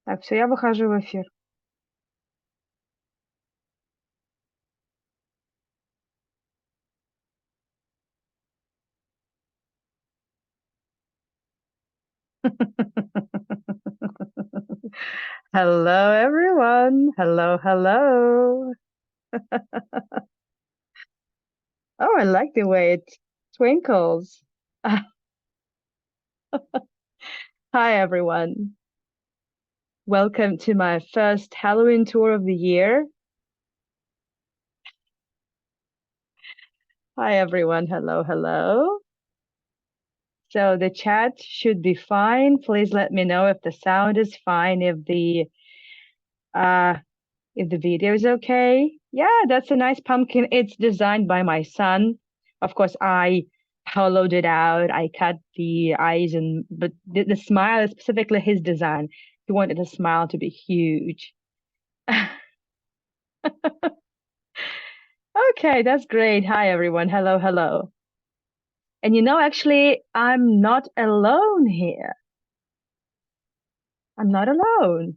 Так, все, я выхожу в эфир. Hello, everyone. Hello, hello. Oh, I like the way it twinkles. Hi, everyone. Welcome to my first Halloween tour of the year. Hi, everyone. Hello, hello. So the chat should be fine. Please let me know if the sound is fine, uh if the video is okay. Yeah, that's a nice pumpkin. It's designed by my son. Of course, I hollowed it out. I cut the eyes and but the smile is specifically his design. He wanted the smile to be huge. Okay, that's great. Hi everyone. Hello, hello. And actually, I'm not alone here. I'm not alone.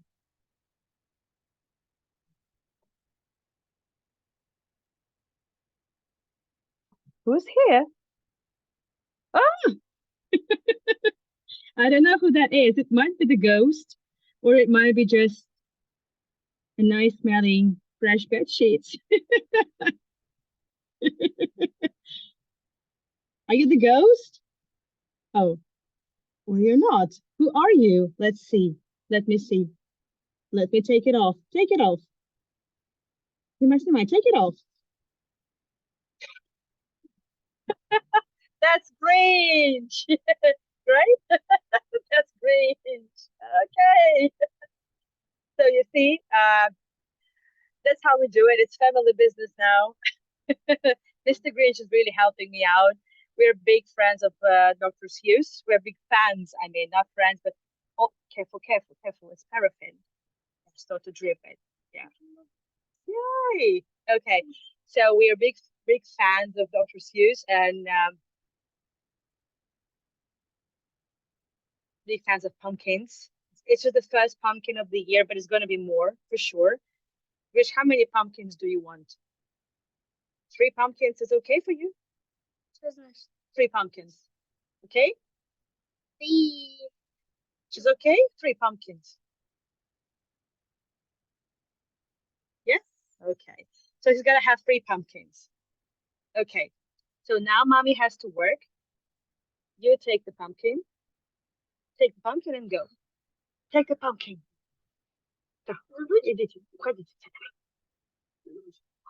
Who's here? Oh, I don't know who that is. It might be the ghost, or it might be just a nice smelling fresh bed sheets. Are you the ghost? Oh, or you're not. Who are you? Let's see. Let me see. Let me take it off. Take it off. You must mind. Take it off. That's great. Right? That's great. Okay. So you see, that's how we do it. It's family business now. Mr. Grinch is really helping me out. We're big friends of Dr. Seuss. We're big fans. I mean, not friends, but oh, careful, careful, careful. It's paraffin. Start to drip it. Yeah. Yay. Okay. So we are big fans of Dr. Seuss and big fans of pumpkins. It's just the first pumpkin of the year, but it's going to be more for sure. Rich, how many pumpkins do you want? Three pumpkins is okay for you? Christmas. Three pumpkins. Okay? Three. Is okay? Three pumpkins. Yes? Okay. So he's going to have three pumpkins. Okay. So now mommy has to work. You take the pumpkin. Take the pumpkin and go. Take the pumpkin. Go.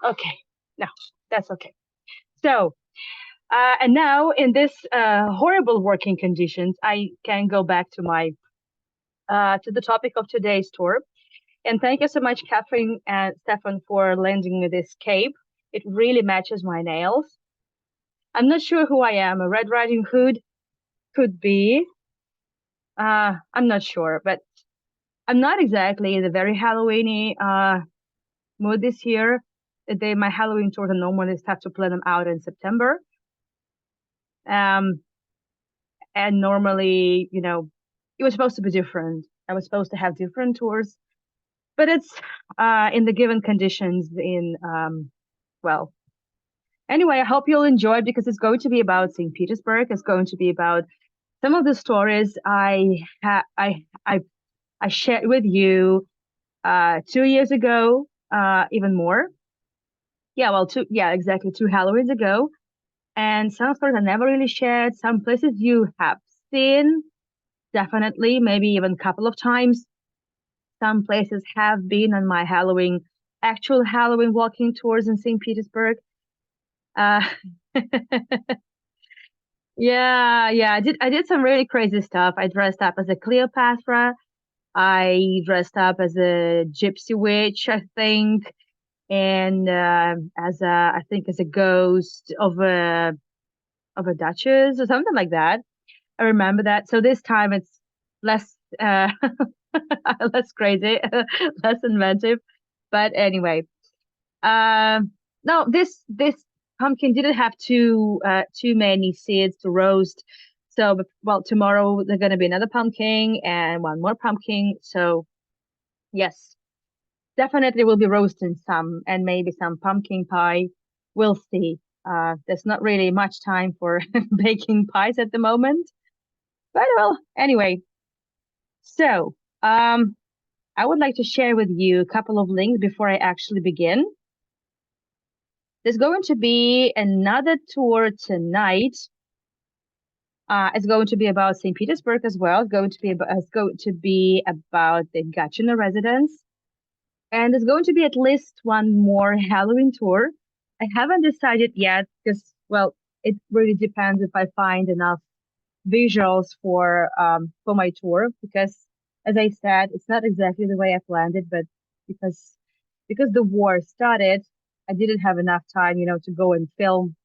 Okay. No, that's okay. So, and now in this horrible working conditions, I can go back to my to the topic of today's tour. And thank you so much, Catherine and Stefan, for lending me this cape. It really matches my nails. I'm not sure who I am. A Red Riding Hood could be. I'm not sure, but I'm not exactly the very Halloweeny mood this year. My Halloween tours are normally start to plan them out in September. Um, and normally, it was supposed to be different. I was supposed to have different tours, but it's in the given conditions. Well, anyway, I hope you'll enjoy it because it's going to be about Saint Petersburg. It's going to be about some of the stories I shared with you 2 years ago, even more. Yeah, well, exactly 2 Halloweens ago. And some stories I never really shared. Some places you have seen, definitely, maybe even a couple of times. Some places have been on my actual Halloween walking tours in St. Petersburg. Uh, yeah, I did some really crazy stuff. I dressed up as a Cleopatra. I dressed up as a gypsy witch, I think, and I think as a ghost of a duchess or something like that. I remember that. So this time it's less less crazy, less inventive. But anyway, no, this pumpkin didn't have too many seeds to roast. So, well, tomorrow there's gonna be another pumpkin and one more pumpkin. So Yes, definitely we'll be roasting some and maybe some pumpkin pie. We'll see. There's not really much time for baking pies at the moment. But well, anyway, so I would like to share with you a couple of links before I actually begin. There's going to be another tour tonight. It's going to be about Saint Petersburg as well. It's going to be about the Gatineau residence, and there's going to be at least one more Halloween tour. I haven't decided yet because, well, it really depends if I find enough visuals for my tour. Because, as I said, it's not exactly the way I planned it, but because because the war started, I didn't have enough time, to go and film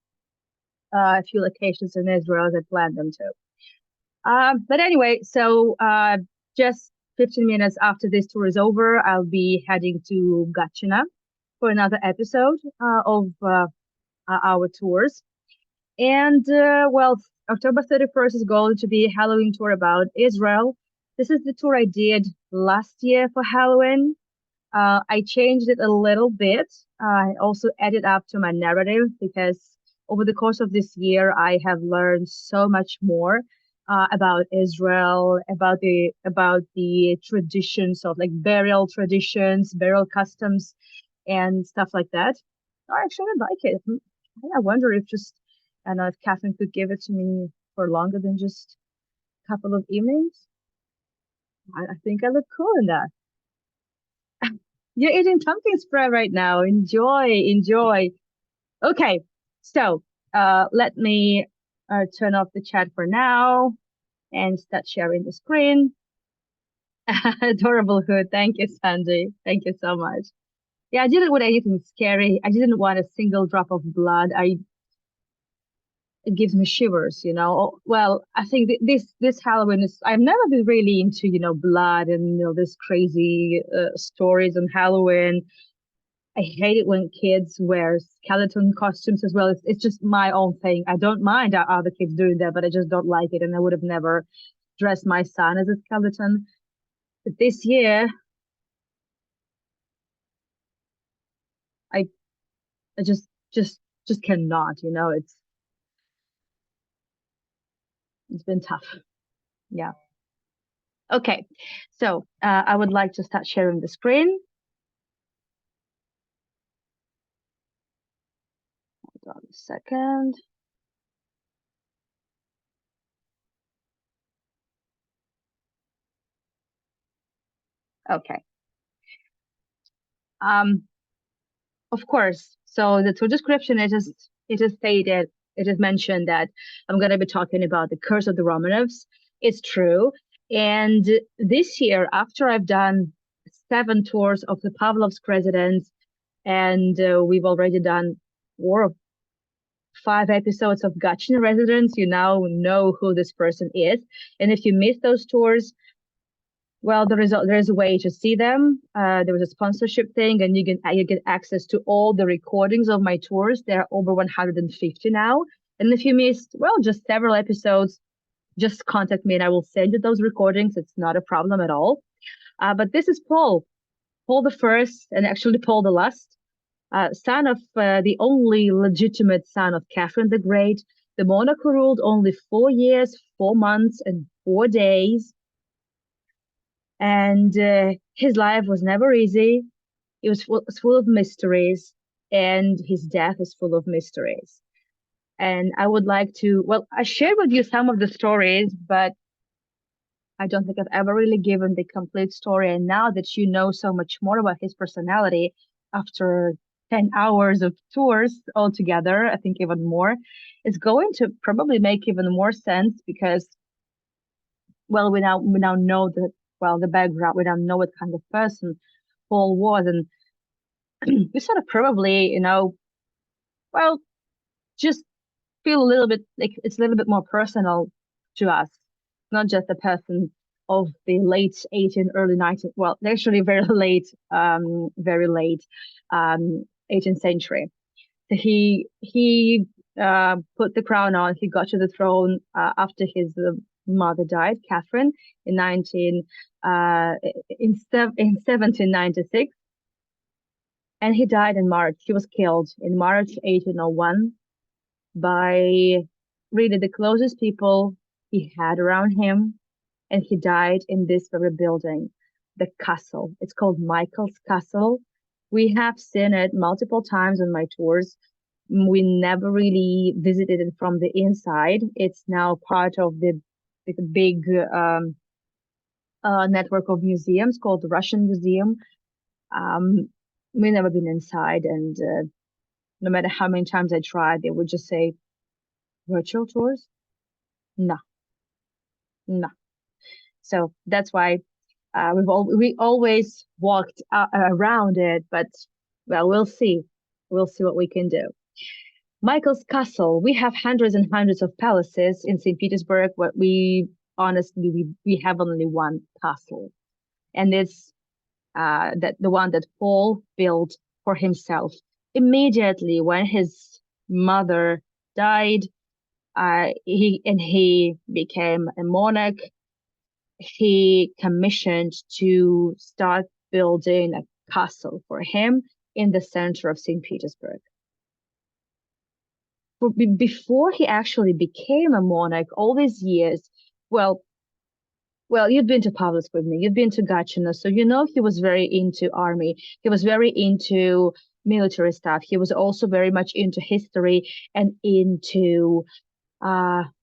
a few locations in Israel as I planned them to. But anyway, so just 15 minutes after this tour is over, I'll be heading to Gachina for another episode of our tours. And well, October 31st is going to be a Halloween tour about Israel. This is the tour I did last year for Halloween. I changed it a little bit. I also added up to my narrative because over the course of this year, I have learned so much more about Israel, about the traditions of like burial traditions, burial customs, and stuff like that. I actually like it. I wonder if just I don't know if Catherine could give it to me for longer than just a couple of evenings. I think I look cool in that. You're eating pumpkin spread right now. Enjoy, enjoy. Okay, so let me turn off the chat for now and start sharing the screen. Adorable hood. Thank you, Sandy. Thank you so much. Yeah, I didn't want anything scary. I didn't want a single drop of blood. It gives me shivers, Well, I think this Halloween is. I've never been really into, blood and this crazy stories on Halloween. I hate it when kids wear skeleton costumes as well. It's just my own thing. I don't mind other kids doing that, but I just don't like it. And I would have never dressed my son as a skeleton. But this year, I I just cannot. It's been tough. Yeah. Okay. So I would like to start sharing the screen. Hold on a second. Okay. Um, of course. So the tour description it is stated, it is mentioned that I'm gonna be talking about the curse of the Romanovs. It's true. And this year, after I've done 7 tours of the Pavlovsk residence, and we've already done 4 or 5 episodes of Gachin residence, you now know who this person is. And if you missed those tours, well, there is a way to see them. There was a sponsorship thing, and you get access to all the recordings of my tours. There are over 150 now. And if you missed, well, just several episodes, just contact me and I will send you those recordings. It's not a problem at all. But this is Paul the first, and actually Paul the last, son of the only legitimate son of Catherine the Great, the monarch who ruled only 4 years, 4 months, and 4 days. And his life was never easy. It was full of mysteries, and his death is full of mysteries. And I would like to, well, I shared with you some of the stories, but I don't think I've ever really given the complete story. And now that you know so much more about his personality after 10 hours of tours altogether, I think even more, it's going to probably make even more sense because, well, we now know the background. We now know what kind of person Paul was. And we sort of probably, well, just feel a little bit like it's a little bit more personal to us, not just the person of the late 18th, early 19th, well, actually very late 18th century. So he put the crown on. He got to the throne after his mother died, Catherine, in 1796, and he died in March. He was killed in March 1801 by really the closest people he had around him, and he died in this very building, the castle. It's called Michael's Castle. We have seen it multiple times on my tours. We never really visited it from the inside. It's now part of the big network of museums called the Russian Museum. Um, we never been inside, and no matter how many times I tried, they would just say virtual tours. No, no. So that's why we always walked around it, but well, we'll see. We'll see what we can do. Michael's Castle. We have hundreds and hundreds of palaces in St. Petersburg, but we honestly we have only one castle, and it's that the one that Paul built for himself immediately when his mother died. He became a monarch. He commissioned to start building a castle for him in the center of St. Petersburg. Before he actually became a monarch, all these years, well, you've been to Pavlovsk with me, you've been to Gatineau, so you know he was very into army. He was very into military stuff. He was also very much into history and into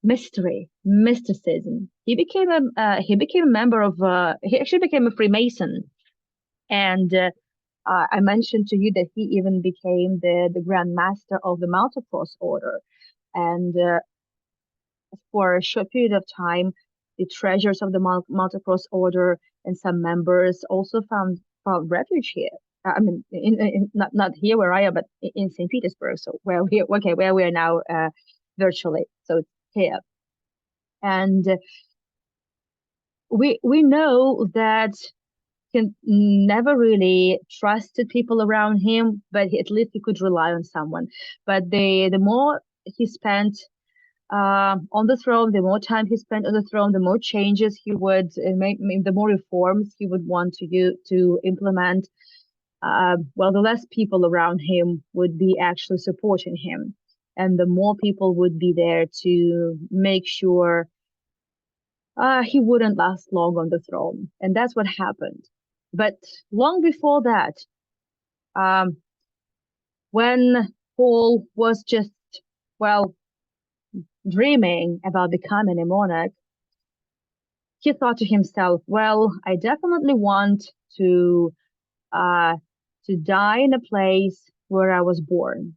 mysticism. He became a member of he actually became a Freemason, and I mentioned to you that he even became the Grand Master of the Malta Cross Order, and for a short period of time, the treasures of the Malta Cross Order and some members also found refuge here. I mean, not here where I am, but in St. Petersburg. So where we are now virtually. So it's here, and we know that he never really trusted people around him, but at least he could rely on someone. But the more he spent on the throne, the more time he spent on the throne, the more changes he would make, the more reforms he would want to implement. Well, the less people around him would be actually supporting him, and the more people would be there to make sure he wouldn't last long on the throne. And that's what happened. But long before that, um, when Paul was just, well, dreaming about becoming a monarch, he thought to himself, well, I definitely want to uh, to die in a place where I was born.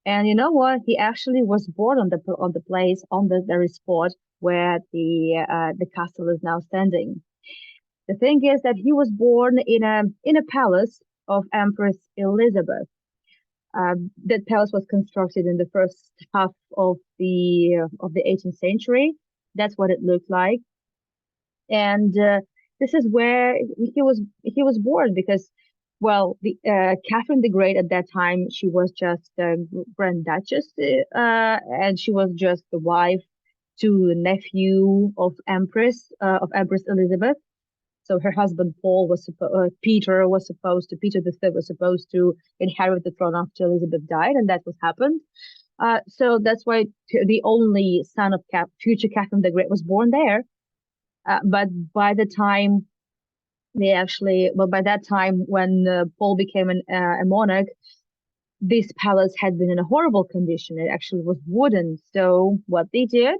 And you know what? He actually was born on the place on the very spot where the castle is now standing. The thing is that he was born in a palace of Empress Elizabeth. That palace was constructed in the first half of the 18th century. That's what it looked like, and this is where he was born because, well, the Catherine the Great at that time, she was just Grand Duchess, and she was just the wife to the nephew of Empress Elizabeth. So her husband Peter the Third was supposed to inherit the throne after Elizabeth died, and that's what happened. So that's why the only son of future Catherine the Great was born there. But by the time by that time when Paul became a monarch, this palace had been in a horrible condition. It actually was wooden. So what they did,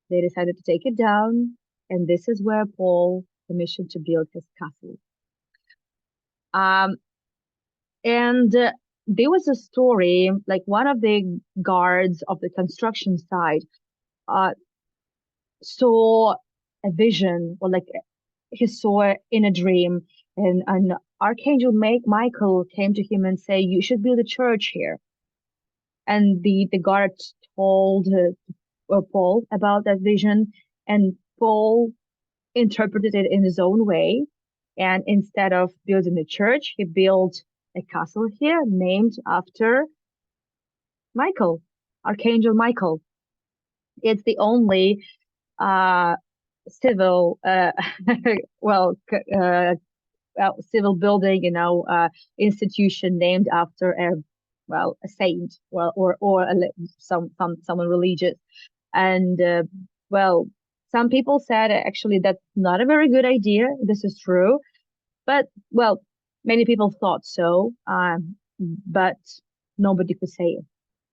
they decided to take it down, and this is where Paul commissioned to build his castle. Um, and there was a story, like one of the guards of the construction site uh, saw a vision, or like he saw in a dream, and an archangel Michael came to him and say, "You should build a church here." And the guard told Paul about that vision, and Paul interpreted it in his own way. And instead of building a church, he built a castle here named after Michael, Archangel Michael. It's the only uh, civil, well, civil building, institution named after a saint, well, or someone religious. And well, some people said actually that's not a very good idea. This is true, but well, many people thought so. But nobody could say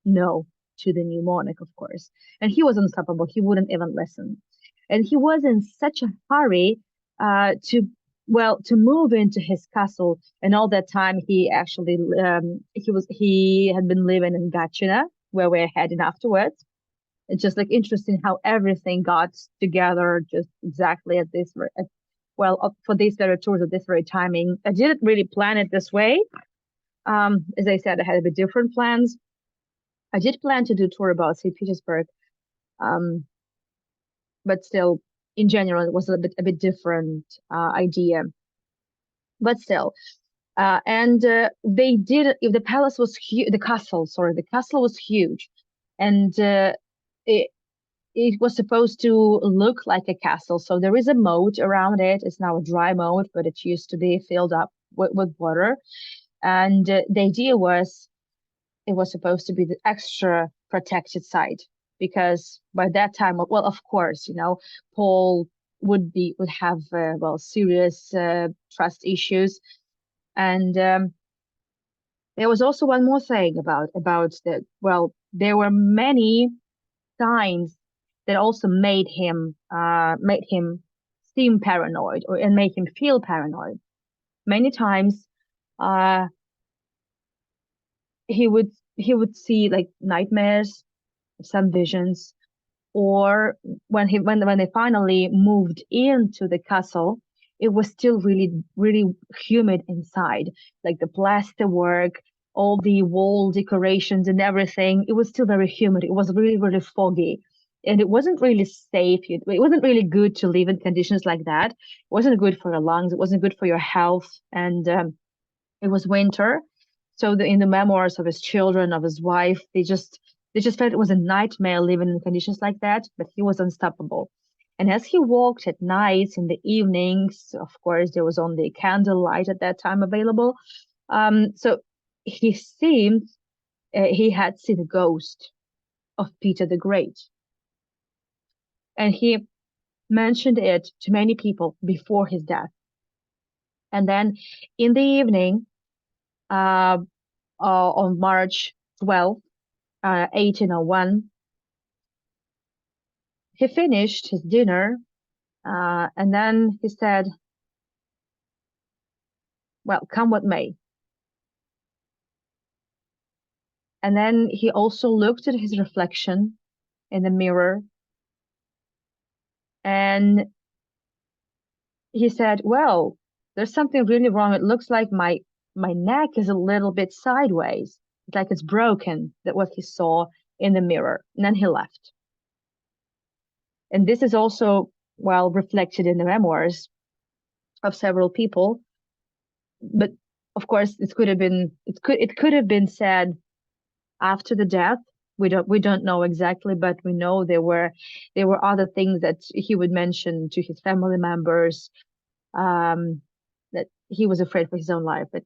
no to the new monarch, of course. And he was unstoppable. He wouldn't even listen. And he was in such a hurry to move into his castle. And all that time, he had been living in Gachina, where we're heading afterwards. It's just like interesting how everything got together just exactly at for these very tours at this very timing. I didn't really plan it this way. As I said, I had a bit different plans. I did plan to do a tour about St. Petersburg, um, but still, in general, it was a bit different idea. But still, and they did. If the palace was huge, the castle was huge, and it it was supposed to look like a castle. So there is a moat around it. It's now a dry moat, but it used to be filled up with water. And the idea was it was supposed to be the extra protected side because by that time, well, of course, Paul would have serious trust issues, and there was also one more thing about that. Well, there were many signs that also made him seem paranoid and make him feel paranoid. Many times, uh, he would see like nightmares, some visions, or when they finally moved into the castle, it was still really really humid inside, like the plasterwork, all the wall decorations and everything. It was still very humid. It was really really foggy, and it wasn't really safe. It wasn't really good to live in conditions like that. It wasn't good for your lungs. It wasn't good for your health, and it was winter. So in the memoirs of his children, of his wife, they just felt it was a nightmare living in conditions like that, but he was unstoppable. And as he walked at night, in the evenings, of course, there was only candlelight at that time available. So he seemed he had seen a ghost of Peter the Great, and he mentioned it to many people before his death. And then in the evening, uh, on March 12th, 1801, he finished his dinner, and then he said, well, come what may. And then he also looked at his reflection in the mirror, and he said, well, there's something really wrong. It looks like my neck is a little bit sideways. It's like it's broken. That what he saw in the mirror. And then he left. And this is also well reflected in the memoirs of several people. But of course, it could have been said after the death. We don't know exactly, but we know there were other things that he would mention to his family members, um, that he was afraid for his own life. But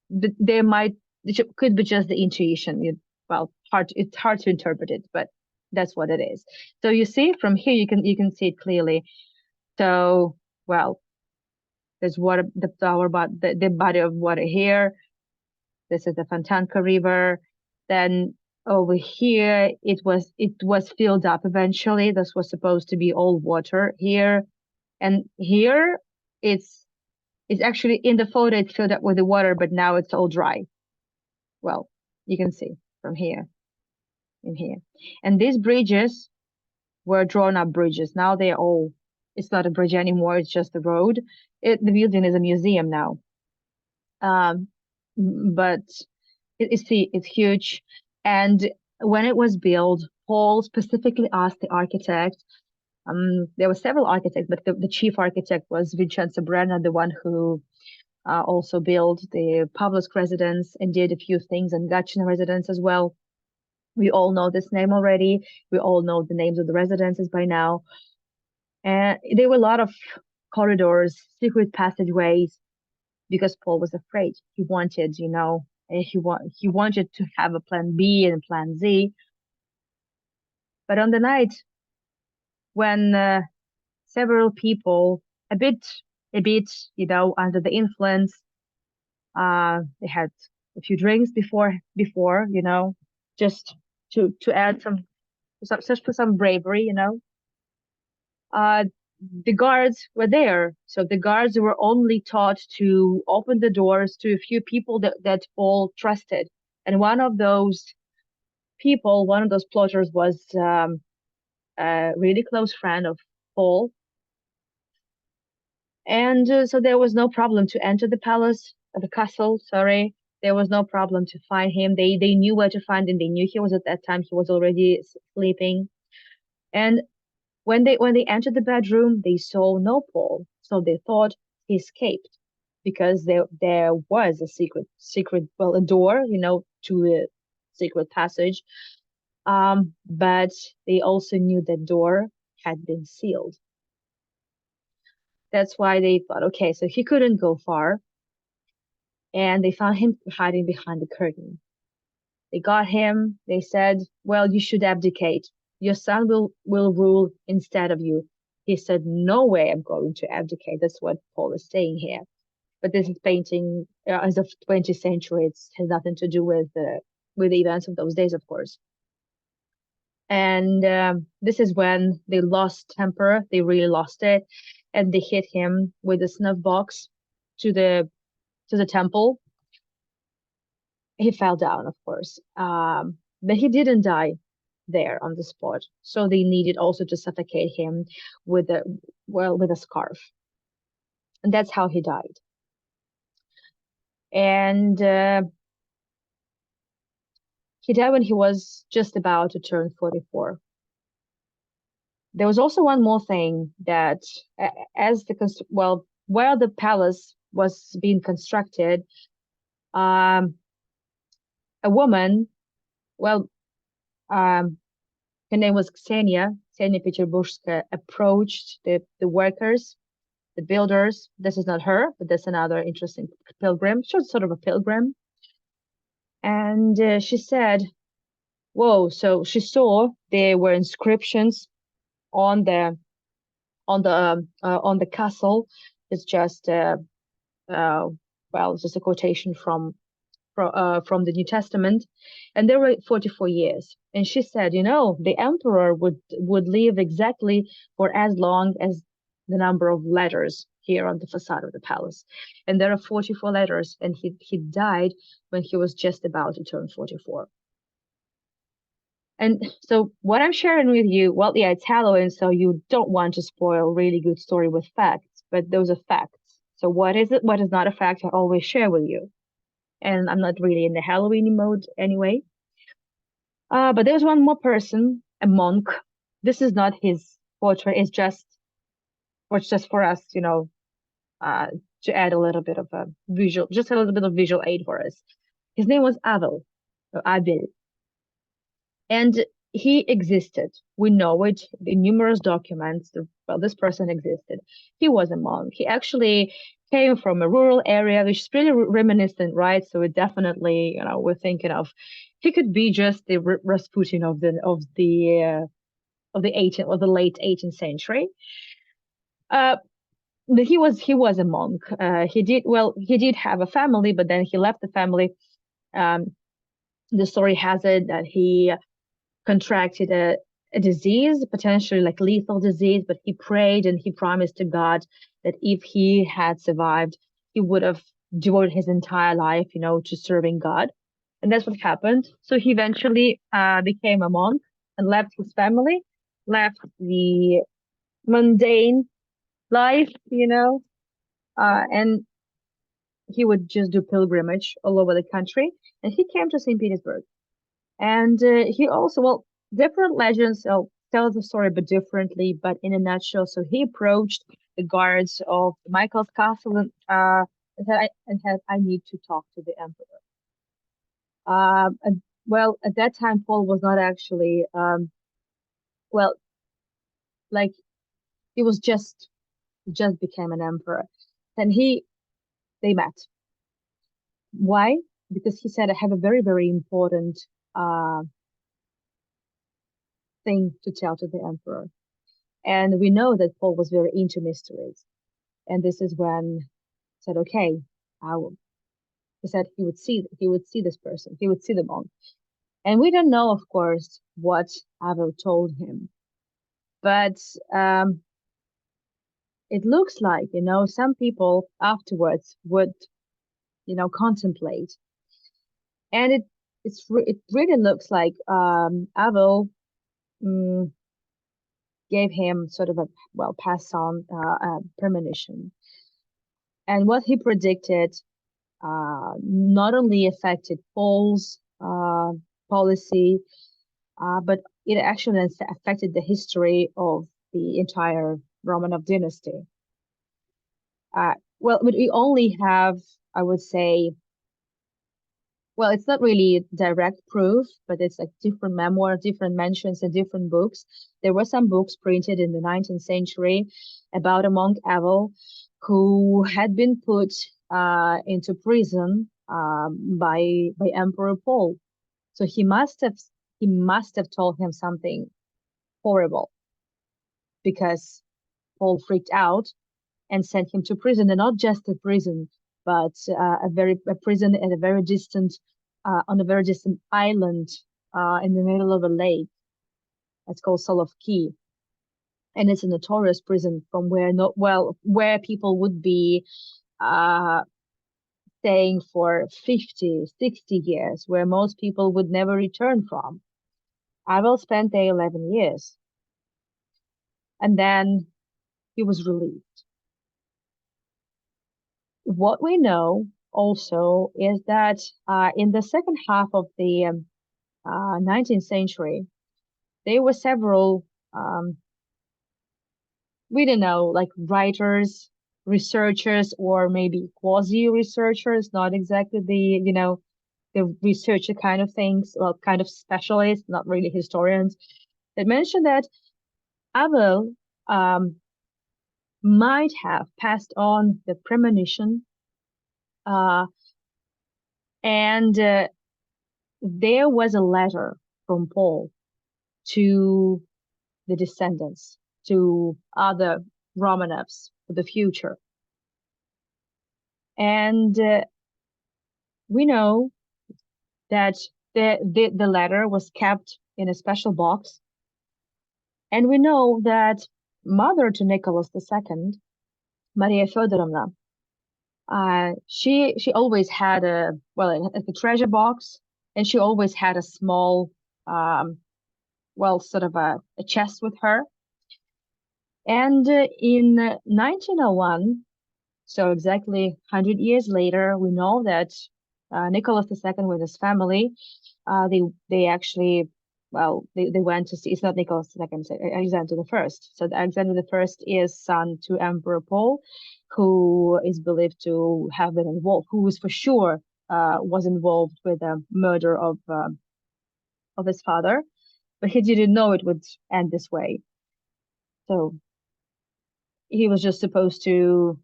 there might it could be just the intuition. It's hard to interpret it, but that's what it is. So you see from here, you can see it clearly. So well, there's water, the body of water here. This is the Fontanka River. Then over here, it was filled up eventually. This was supposed to be all water here, and here it's it's actually in the photo. It's filled up with the water, but now it's all dry. Well, you can see from here in here, and these bridges were drawn up bridges. Now they're all. It's not a bridge anymore. It's just a road. The building is a museum now. Um, but it's huge. And when it was built, Paul specifically asked the architect. There were several architects, but the chief architect was Vincenzo Brenna, the one who also built the Pavlovsk residence and did a few things in Gachina residence as well. We all know this name already. We all know the names of the residences by now. And there were a lot of corridors, secret passageways, because Paul was afraid. He wanted, he wanted to have a plan B and plan Z. But on the night when several people, a bit, a bit, under the influence, they had a few drinks before, just to add just for some bravery, uh, the guards were there. So the guards were only taught to open the doors to a few people that Paul trusted. And one of those plotters was a really close friend of Paul. And so there was no problem to enter the castle, sorry. There was no problem to find him. They knew where to find him. They knew he was at that time. He was already sleeping. And when they entered the bedroom, they saw no Paul, so they thought he escaped because there was a a door, to a secret passage. But they also knew that door had been sealed. That's why they thought, okay, so he couldn't go far, and they found him hiding behind the curtain. They got him. They said, well, you should abdicate. Your son will rule instead of you. He said, no way I'm going to abdicate. That's what Paul is saying here. But this is painting as of 20th century. It has nothing to do with the events of those days, of course. And this is when they lost temper. They really lost it, and they hit him with a snuff box to the temple. He fell down, of course. But he didn't die there on the spot. So they needed also to suffocate him with a scarf. And that's how he died. And he died when he was just about to turn 44. There was also one more thing that while the palace was being constructed, um, a woman, well, um, her name was Ksenia Petersburgska, approached the workers, the builders. This is not her, but that's another interesting pilgrim. She was sort of a pilgrim. And she said, whoa, so she saw there were inscriptions on the castle. It's just it's just a quotation from the New Testament, and there were 44 years. And she said, the emperor would live exactly for as long as the number of letters here on the facade of the palace. And there are 44 letters, and he died when he was just about to turn 44. And so what I'm sharing with you, well, yeah, it's Halloween, so you don't want to spoil a really good story with facts, but those are facts. So what is it? What is not a fact? I always share with you. And I'm not really in the Halloween mode anyway. But there's one more person, a monk. This is not his portrait. It's just for us, to add a little bit of a just a little bit of visual aid for us. His name was Abel, and he existed. We know it in numerous documents. This person existed. He was a monk. He actually came from a rural area, which is pretty reminiscent, right? So it definitely, we're thinking of he could be just the Rasputin of the 18th or the late 18th century. But he was a monk. He did have a family, but then he left the family. The story has it that he contracted a disease, potentially like lethal disease, but he prayed and he promised to God that if he had survived, he would have devoted his entire life, to serving God. And that's what happened. So he eventually became a monk and left his family, left the mundane life, and he would just do pilgrimage all over the country. And he came to St. Petersburg. And he also, different legends tell the story a bit differently, but in a nutshell, so he approached the guards of Michael's castle and said, I need to talk to the emperor. At that time, Paul was not actually, well, like He was just became an emperor. Then they met. Why? Because he said, I have a very, very important uh, thing to tell to the emperor. And we know that Paul was very into mysteries. And this is when he said, okay, I will. He said he would see this person, he would see the monk. And we don't know, of course, what Abel told him. But it looks like, some people afterwards would, contemplate. And it really looks like Abel mm, gave him sort of a, well, pass on premonition. And what he predicted not only affected Paul's policy, but it actually affected the history of the entire Romanov dynasty. Well, we only have, I would say, well, it's not really direct proof, but it's like different memoirs, different mentions in different books. There were some books printed in the 19th century about a monk Abel who had been put into prison by Emperor Paul. So he must have told him something horrible because Paul freaked out and sent him to prison, and not just a prison, but a prison at a very distant on a very distant island in the middle of a lake. It's called Solovki, and it's a notorious prison from where not well where people would be uh, staying for 50, 60 years, where most people would never return from. Abel spent there 11 years, and then he was released. What we know also is that in the second half of the 19th century, there were several, we don't know, like writers, researchers, or maybe quasi-researchers, not exactly the researcher kind of things, well, kind of specialists, not really historians, that mentioned that Abel might have passed on the premonition, uh, and there was a letter from Paul to the descendants, to other Romanovs for the future. And we know that the letter was kept in a special box. And we know that mother to Nicholas II, Maria Feodorovna, she always had a treasure box, and she always had a small, sort of a chest with her. And in 1901, so exactly 100 years later, we know that Nicholas II with his family, they actually, they went to see, it's not Nicholas II, it's Alexander the First. So Alexander the First is son to Emperor Paul, who is believed to have been involved, who was for sure was involved with the murder of his father, but he didn't know it would end this way. So he was just supposed to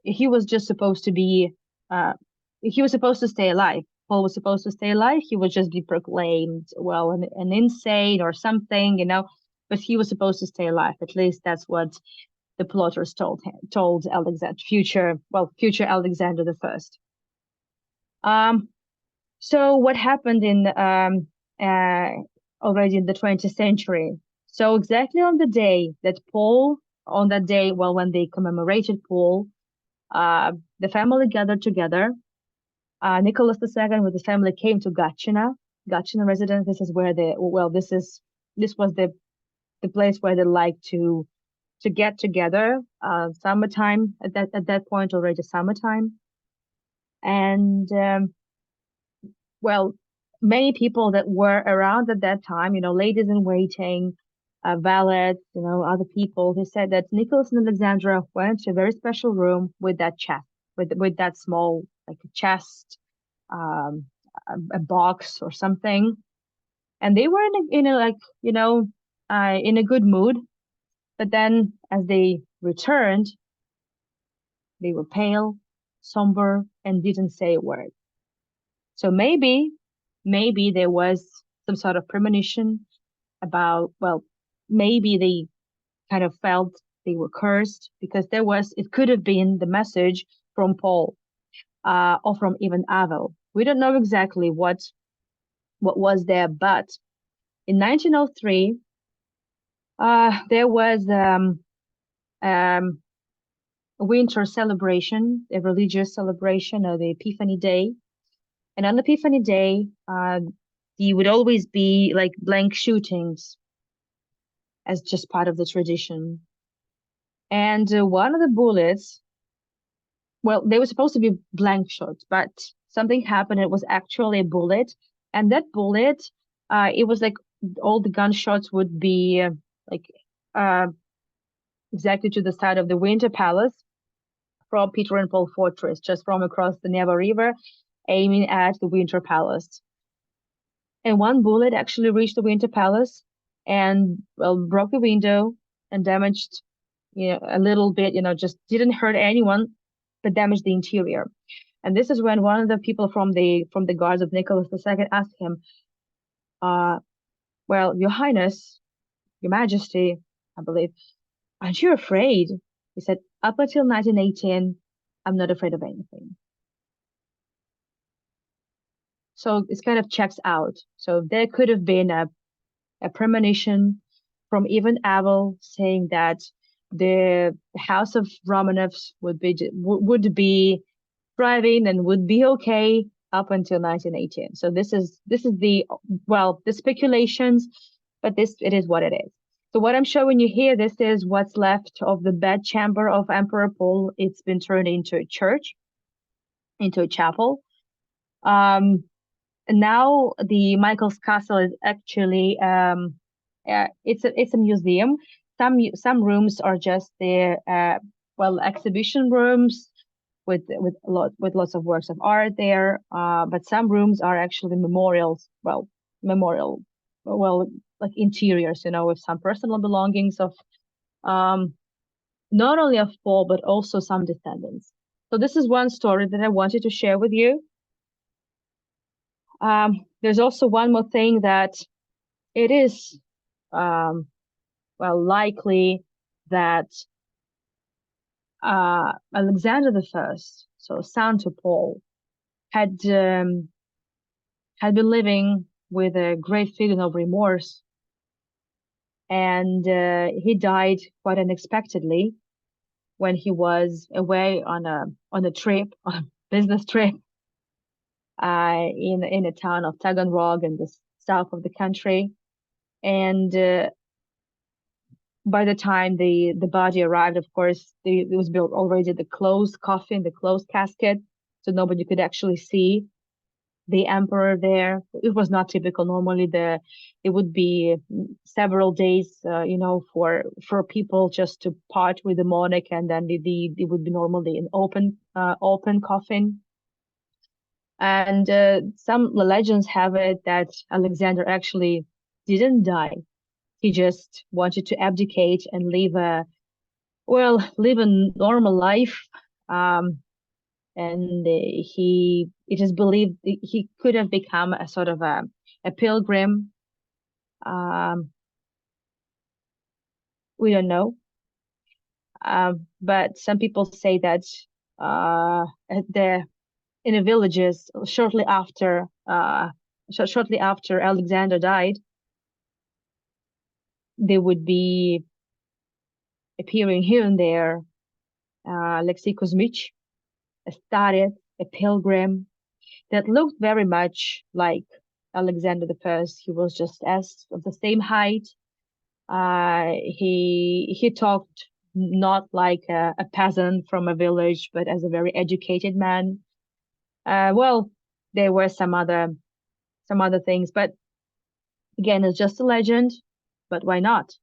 he was just supposed to be he was supposed to stay alive. Paul was supposed to stay alive. He would just be proclaimed, well, an insane or something, but he was supposed to stay alive. At least that's what the plotters told Alexander, future Alexander the First. So what happened in already in the 20th century? So exactly on the day that when they commemorated Paul, the family gathered together. Nicholas II with his family came to Gatchina residence. This is where this was the place where they like to get together. Summertime at that point, already summertime, and many people that were around at that time, ladies in waiting, valets, other people. They said that Nicholas and Alexandra went to a very special room with that chest, with that small, like a chest, a box or something, and they were in a like, in a good mood. But then as they returned, they were pale, somber, and didn't say a word. So maybe there was some sort of premonition about, well, maybe they kind of felt they were cursed because it could have been the message from Paul, or from even Avel. We don't know exactly what was there, but in 1903, there was um, a winter celebration, a religious celebration of the Epiphany Day. And on Epiphany Day, there would always be like blank shootings as just part of the tradition. And one of the bullets, well, they were supposed to be blank shots, but something happened. It was actually a bullet. And that bullet, it was like all the gunshots would be like uh, exactly to the side of the Winter Palace from Peter and Paul Fortress, just from across the Neva River, aiming at the Winter Palace. And one bullet actually reached the Winter Palace and, well, broke the window and damaged, a little bit, just didn't hurt anyone, but damaged the interior. And this is when one of the people from the guards of Nicholas II asked him, uh, well, Your Highness, Your Majesty, I believe, aren't you afraid? He said, up until 1918, I'm not afraid of anything. So it kind of checks out. So there could have been a premonition from even Abel saying that the House of Romanovs would be thriving and would be okay up until 1918. So this is the speculations, but it is what it is. So what I'm showing you here, this is what's left of the bedchamber of Emperor Paul. It's been turned into a church, into a chapel. Now the Michael's Castle is actually it's a museum. Some rooms are just there, exhibition rooms with lots of works of art there. But some rooms are actually memorials. Memorial, well, like interiors, with some personal belongings of um not only of Paul but also some descendants. So this is one story that I wanted to share with you. There's also one more thing that it is, likely that Alexander I, so son to Paul, had been living with a great feeling of remorse, and he died quite unexpectedly when he was away on a trip, on a business trip, in a town of Taganrog in the south of the country. And by the time the body arrived, of course, it was built already the closed coffin, the closed casket, so nobody could actually see the emperor there. It was not typical. Normally, it would be several days, for people just to part with the monarch, and then it would be normally an open coffin. And some legends have it that Alexander actually didn't die. He just wanted to abdicate and live a normal life. And it is believed he could have become a sort of a pilgrim. We don't know. But some people say that in the villages shortly after Alexander died, they would be appearing here and there, Alexei Kuzmich, a started a pilgrim that looked very much like Alexander I. He was just as of the same height. He talked not like a peasant from a village, but as a very educated man. There were some other things, but again, it's just a legend. But why not?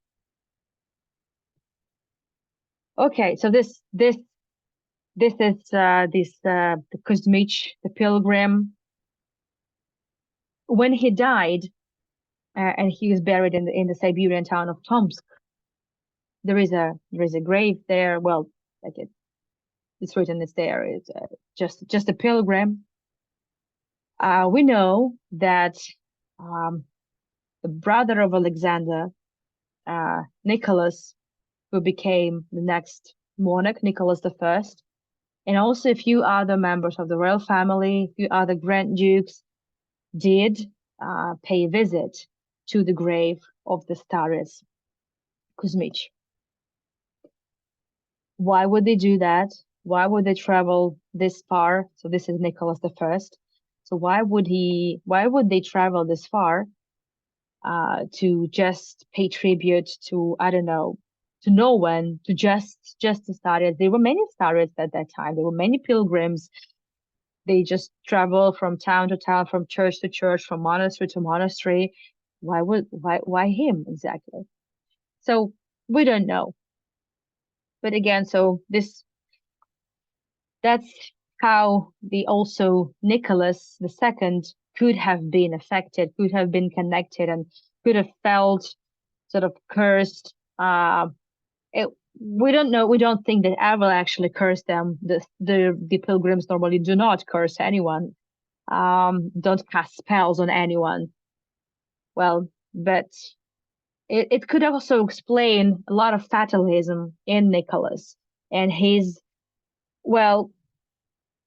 Okay, so this is the Kuzmich, the pilgrim. When he died, and he was buried in the Siberian town of Tomsk, there is a grave there. Well, like it's written, it's there. It's just a pilgrim. We know that um, the brother of Alexander, Nicholas, who became the next monarch, Nicholas I, and also a few other members of the royal family, a few other grand dukes, did pay a visit to the grave of the Starets Kuzmich. Why would they do that? Why would they travel this far? So this is Nicholas I. So why would they travel this far to just pay tribute to, I don't know, to no one, to just the Starets? There were many Starets at that time. There were many pilgrims. They just travel from town to town, from church to church, from monastery to monastery. Why him exactly? So we don't know. But again, so this that's how the also Nicholas II could have been affected, could have been connected, and could have felt sort of cursed. It, we don't know. We don't think that Avril actually cursed them. The pilgrims normally do not curse anyone. Don't cast spells on anyone. Well, but it could also explain a lot of fatalism in Nicholas and well,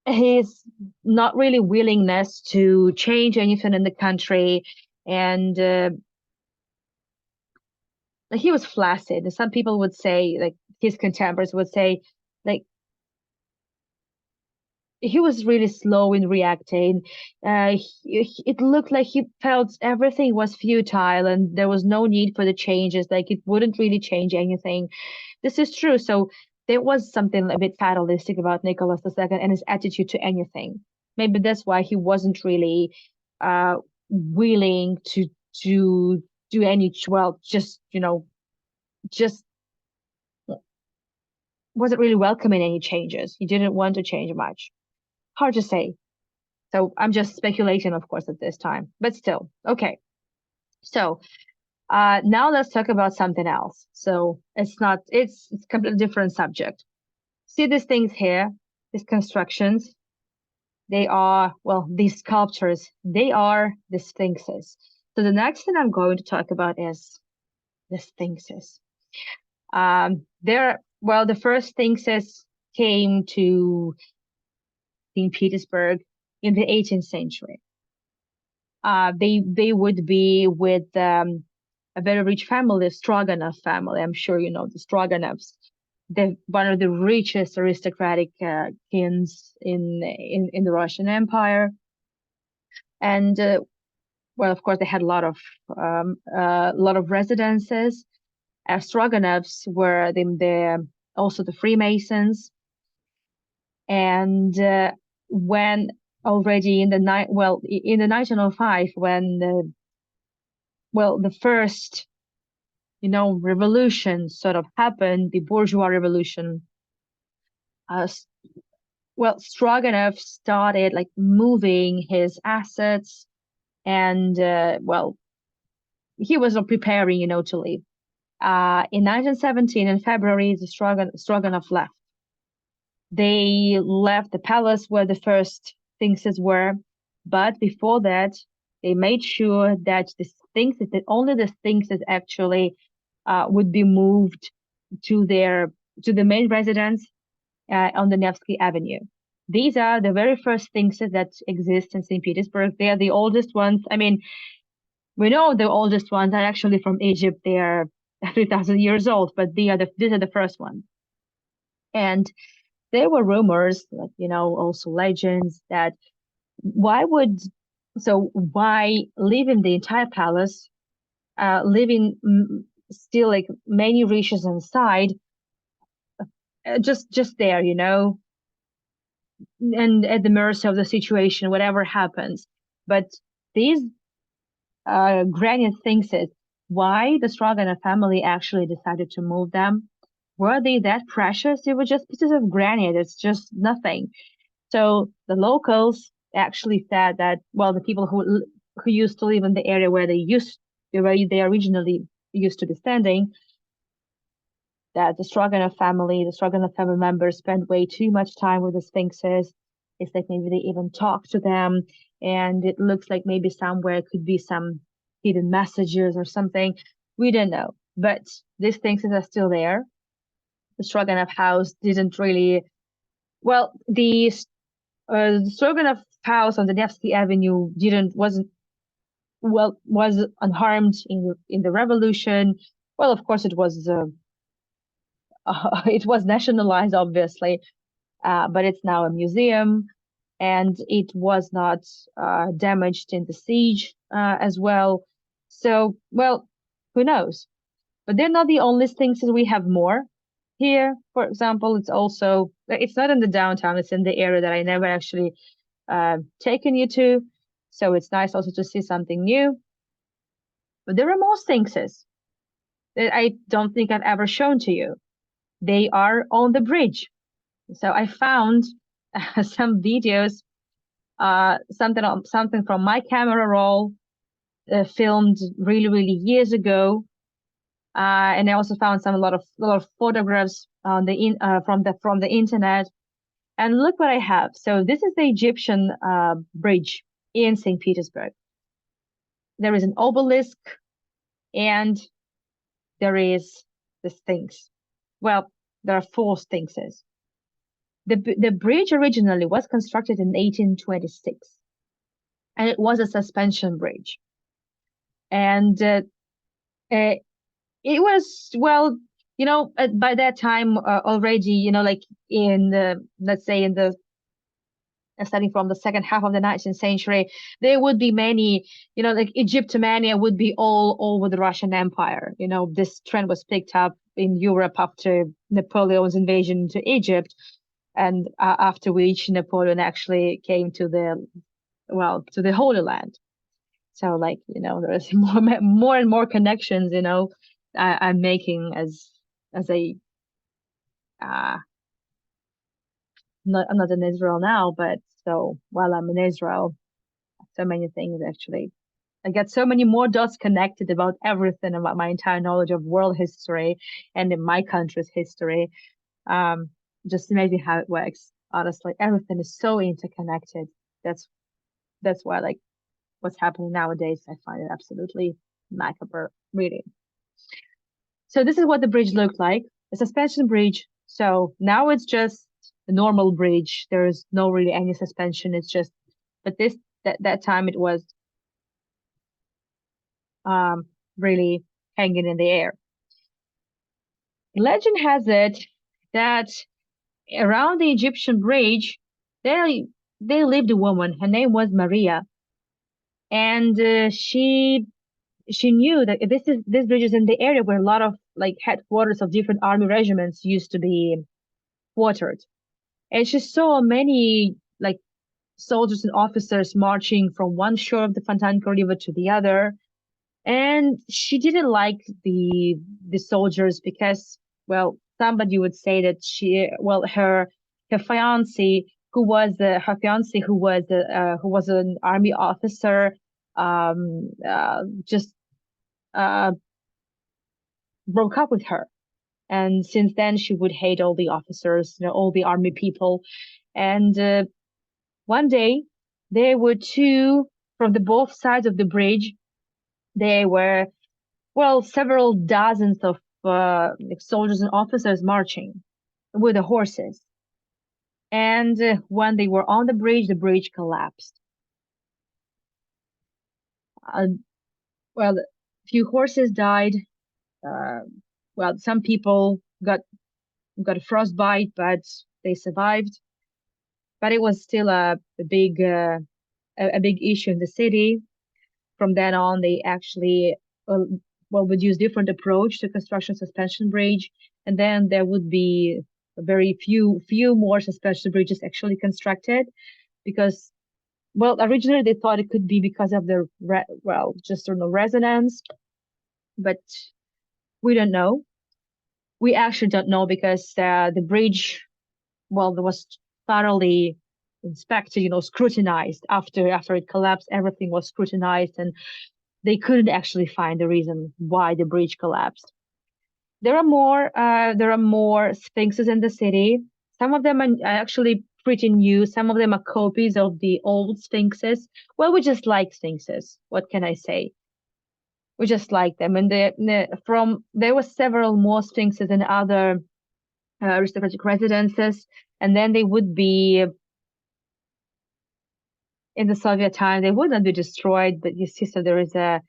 his not really willingness to change anything in the country, and like he was flaccid. Some people would say, like his contemporaries would say, like he was really slow in reacting. It looked like he felt everything was futile and there was no need for the changes. Like it wouldn't really change anything. This is true. So there was something a bit fatalistic about Nicholas II and his attitude to anything. Maybe that's why he wasn't really willing to do any, well, just wasn't really welcoming any changes. He didn't want to change much. Hard to say. So I'm just speculating, of course, at this time, but still, okay. So now let's talk about something else. So it's a completely different subject. See these things here, these constructions, they are, well, these sculptures, they are the sphinxes. So the next thing I'm going to talk about is the sphinxes. The first sphinxes came to Saint Petersburg in the 18th century. They would be with a very rich family, the Stroganov family. I'm sure you know the Stroganovs. They're one of the richest aristocratic kings in the Russian Empire, and well, of course, they had a lot of residences. Stroganovs were also the Freemasons, and when already in the 1905 when the first revolution sort of happened, the bourgeois revolution. Stroganov started like moving his assets, and he was preparing to leave. In 1917, in February, the Stroganov left. They left the palace where the first sphinxes were, but before that, they made sure that that only the sphinxes actually would be moved to the main residence on the Nevsky Avenue. These are the very first sphinxes that exist in St. Petersburg. They are the oldest ones. I mean, we know the oldest ones are actually from Egypt. They are 3,000 years old, but these are the first ones. And there were rumors, like, also legends, that why leaving the entire palace, leaving still like many riches inside, just there, and at the mercy of the situation, whatever happens. But these granite sphinxes, why the Stroganov family actually decided to move them? Were they that precious? They were just pieces of granite. It's just nothing. So the locals actually said that, well, the people who used to live in the area where they originally used to be standing, that the Stroganoff family, the Stroganoff family members spend way too much time with the Sphinxes. It's like maybe they even talk to them, and it looks like maybe somewhere could be some hidden messages or something. We don't know, but these Sphinxes are still there. The Stroganoff house didn't really, well, the Stroganoff house on the Nevsky Avenue didn't wasn't well was unharmed in the revolution. Well, of course, it was it was nationalized, obviously, but it's now a museum, and it was not damaged in the siege as well. So, well, who knows? But they're not the only things that we have more here. For example, it's not in the downtown, it's in the area that I never actually taken you to. So it's nice also to see something new. But there are more sphinxes that I don't think I've ever shown to you. They are on the bridge. So I found some videos, something from my camera roll, filmed really, really years ago. And I also found a lot of photographs on from the internet. And look what I have. So this is the Egyptian bridge in Saint Petersburg. There is an obelisk, and there is the Sphinx. Well, there are four Sphinxes. The bridge originally was constructed in 1826, and it was a suspension bridge. And it was, well, by that time already, like in let's say in the starting from the second half of the 19th century, there would be many, like Egyptomania would be all over the Russian Empire. This trend was picked up in Europe after Napoleon's invasion into Egypt, and after which Napoleon actually came to the Holy Land. So, like, there's more and more connections, I'm making as a I'm not in Israel now, but so while I'm in Israel, so many things actually. I get so many more dots connected about everything, about my entire knowledge of world history and in my country's history. Um, just amazing how it works. Honestly, everything is so interconnected. That's why, like, what's happening nowadays, I find it absolutely macabre, really. So this is what the bridge looked like, a suspension bridge. So now it's just a normal bridge. There's no really any suspension. It's just, but that time it was really hanging in the air. Legend has it that around the Egyptian bridge, there lived a woman. Her name was Maria, and she knew that this bridge is in the area where a lot of like headquarters of different army regiments used to be quartered, and she saw many like soldiers and officers marching from one shore of the Fontanka River to the other, and she didn't like the soldiers because, well, somebody would say that her fiance who was an army officer just uh broke up with her, and since then she would hate all the officers, all the army people. And one day there were two from the both sides of the bridge. There were, well, several dozens of like soldiers and officers marching with the horses. And when they were on the bridge collapsed. Uh, well, a few horses died. Uh, well, some people got a frostbite, but they survived. But it was still a big issue in the city. From then on, they actually would use different approach to construction suspension bridge, and then there would be a very few more suspension bridges actually constructed because, well, originally they thought it could be because of the just sort of resonance, but we don't know. We actually don't know because the bridge, well, there was thoroughly inspected, scrutinized after it collapsed. Everything was scrutinized, and they couldn't actually find the reason why the bridge collapsed. There are more sphinxes in the city. Some of them are actually pretty new. Some of them are copies of the old sphinxes. Well, we just like sphinxes. What can I say? We just like them. And from there were several more sphinxes in other aristocratic residences, and then they would be in the Soviet time. They would not be destroyed, but you see, so there is a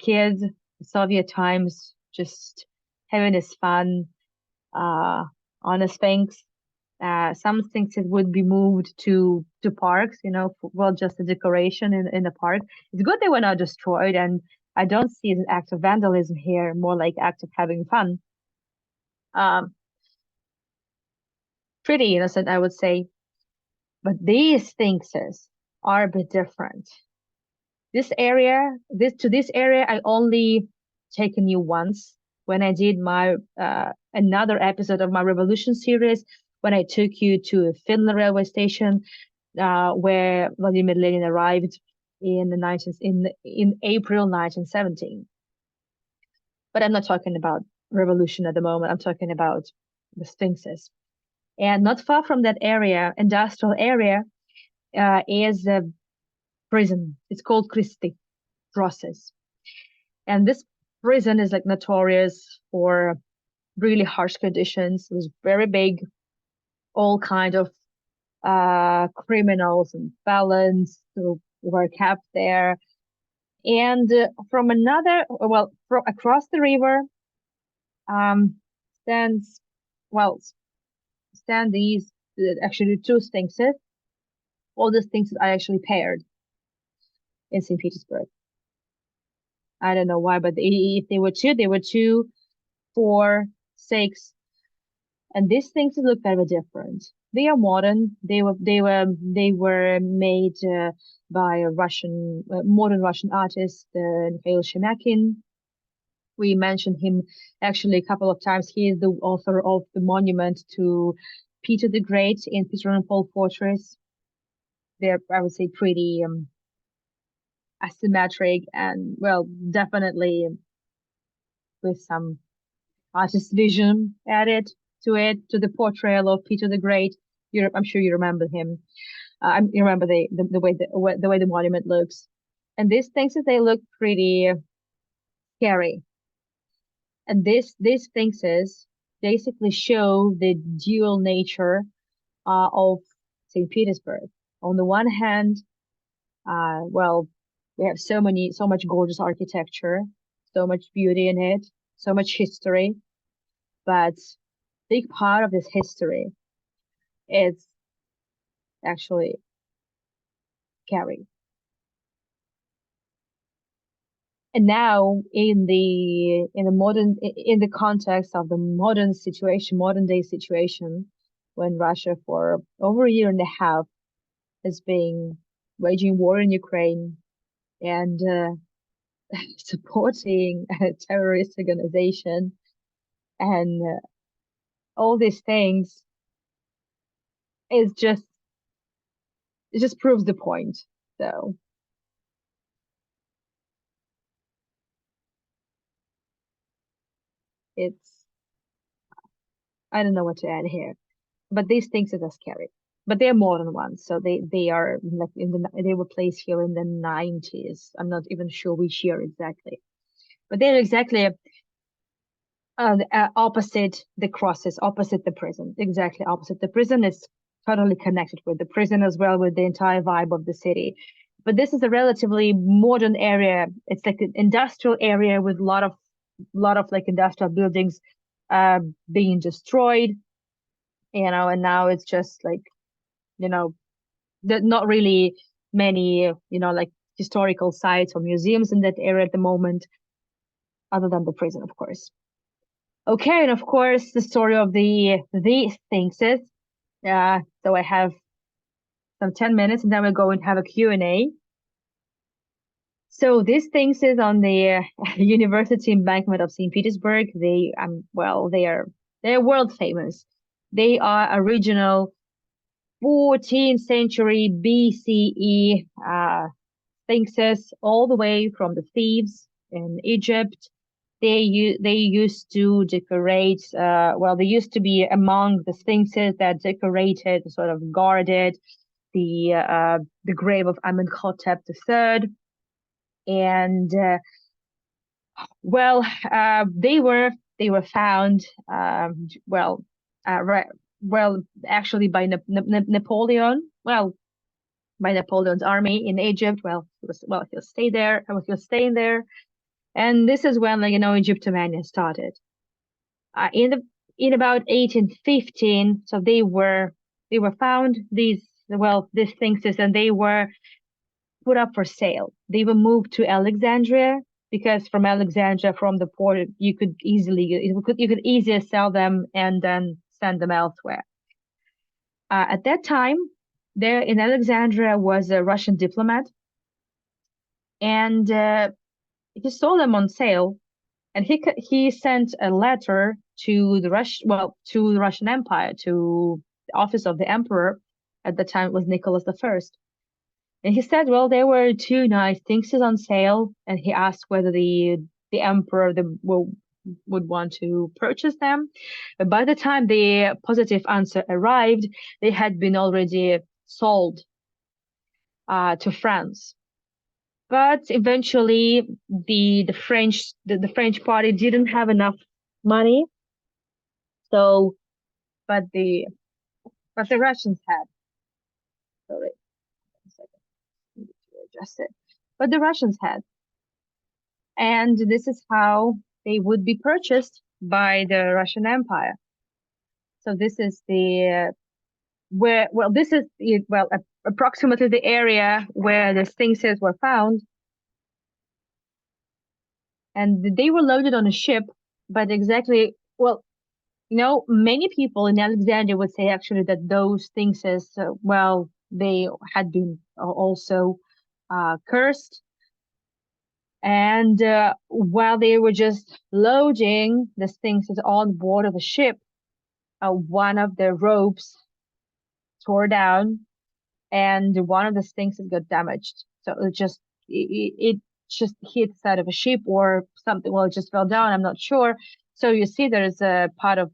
kid, Soviet times, just having his fun uh, on a sphinx. Some sphinxes would be moved to parks, well, just a decoration in the park. It's good they were not destroyed, and I don't see it as an act of vandalism here, more like act of having fun. Um, Pretty innocent, I would say. But these sphinxes are a bit different. This area, I only taken you once when I did my another episode of my Revolution series, when I took you to Finland railway station, where Vladimir Lenin arrived in the 19 in April 1917. But I'm not talking about revolution at the moment. I'm talking about the sphinxes. And not far from that area, industrial area, is a prison. It's called Christi process. And this prison is like notorious for really harsh conditions. It was very big, all kind of criminals and felons who were kept there. And from across the river, um, stands, well, stand these actually two sphinxes. All the sphinxes are actually paired in St. Petersburg. I don't know why, but if they were two, 4, 6, and these things look very different. They are modern. They were made by a modern Russian artist, Mikhail Shemakin. We mentioned him actually a couple of times. He is the author of the monument to Peter the Great in Peter Fortress. They're, I would say, pretty asymmetric and, well, definitely with some artist vision added to the portrayal of Peter the Great. I'm sure you remember him. You remember the way the monument looks, and these things that they look pretty scary. And these things is basically show the dual nature of St. Petersburg. On the one hand, well, we have so much gorgeous architecture, so much beauty in it, so much history, but big part of this history is actually scary. And now in the context of the modern day situation, when Russia for over a year and a half has been waging war in Ukraine and supporting a terrorist organization and all these things, is just it just proves the point. So it's I don't know what to add here. But these things are scary. But they're modern ones, so they are like they were placed here in the 90s. I'm not even sure which year exactly, but they're exactly opposite the crosses, opposite the prison, exactly opposite. The prison is totally connected with the prison as well, with the entire vibe of the city. But this is a relatively modern area. It's like an industrial area with a lot of like industrial buildings uh being destroyed, and now it's just like, you know, not really many, like historical sites or museums in that area at the moment, other than the prison, of course. Okay, and of course, the story of these things is, so I have some 10 minutes, and then we'll go and have a Q&A. So these things is on the University Embankment of St. Petersburg. They're world famous. They are original 14th century BCE sphinxes, all the way from the Thebes in Egypt they used to decorate. Well, they used to be among the sphinxes that decorated, sort of guarded the grave of Amenhotep III, and well, they were found well, right, well, actually by Napoleon. Well, by Napoleon's army in Egypt. He'll stay there. He was staying there, and this is when, like, Egyptomania started. In about 1815, so they were found, these things, and they were put up for sale. They were moved to Alexandria because from Alexandria, from the port, you could easier sell them and then send them elsewhere. At that time, there in Alexandria was a Russian diplomat, and he sold them on sale, and he sent a letter to to the Russian Empire, to the office of the emperor. At the time, it was Nicholas I. And he said, well, there were two nice things on sale, and he asked whether the emperor would want to purchase them. But by the time the positive answer arrived, they had been already sold to France. But eventually, the French party didn't have enough money, so but the Russians had. Sorry, a second, I need to adjust it. But the Russians had, and this is how they would be purchased by the Russian Empire. So this is the where well this is well approximately the area where the sphinxes were found, and they were loaded on a ship. But exactly, well, many people in Alexandria would say actually that those sphinxes, they had been also cursed. And while they were just loading the sphinxes on board of the ship, one of the ropes tore down, and one of the sphinxes got damaged. So it just hit the side of a ship or something. Well, it just fell down. I'm not sure. So you see, there's a part of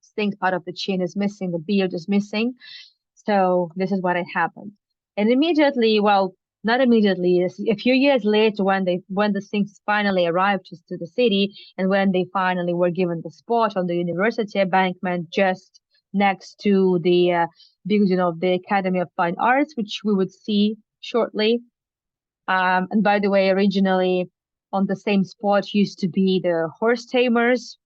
sphinx, part of the chin is missing, the beard is missing. So this is what had happened. And immediately, well, not immediately, a few years later, when the sphinx finally arrived to the city, and when they finally were given the spot on the university embankment just next to the building of the Academy of Fine Arts, which we would see shortly. And by the way, originally on the same spot used to be the horse tamers,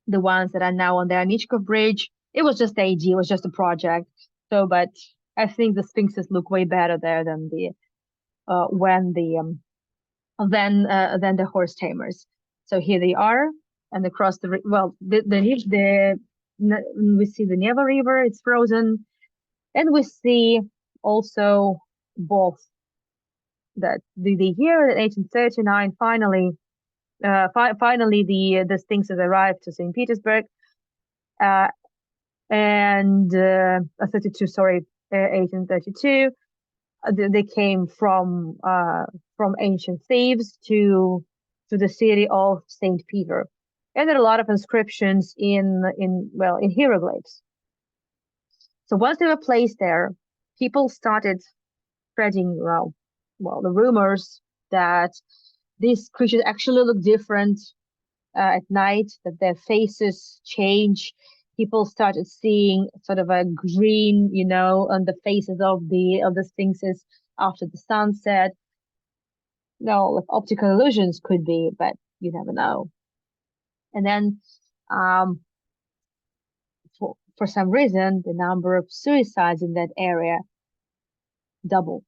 the ones that are now on the Anichkov Bridge. It was just the idea, it was just a project. So, but I think the sphinxes look way better there than the than the horse tamers. So here they are, and across the we see the Neva River, it's frozen, and we see also both that the year 1839 finally the sphinxes arrived to Saint Petersburg, and 32, sorry, 1832. They came from ancient Thebes to the city of Saint Peter, and there are a lot of inscriptions in hieroglyphs. So once they were placed there, people started spreading the rumors that these creatures actually look different at night, that their faces change. People started seeing sort of a green, on the faces of the sphinxes after the sunset. Like optical illusions could be, but you never know. And then, for some reason, the number of suicides in that area doubled.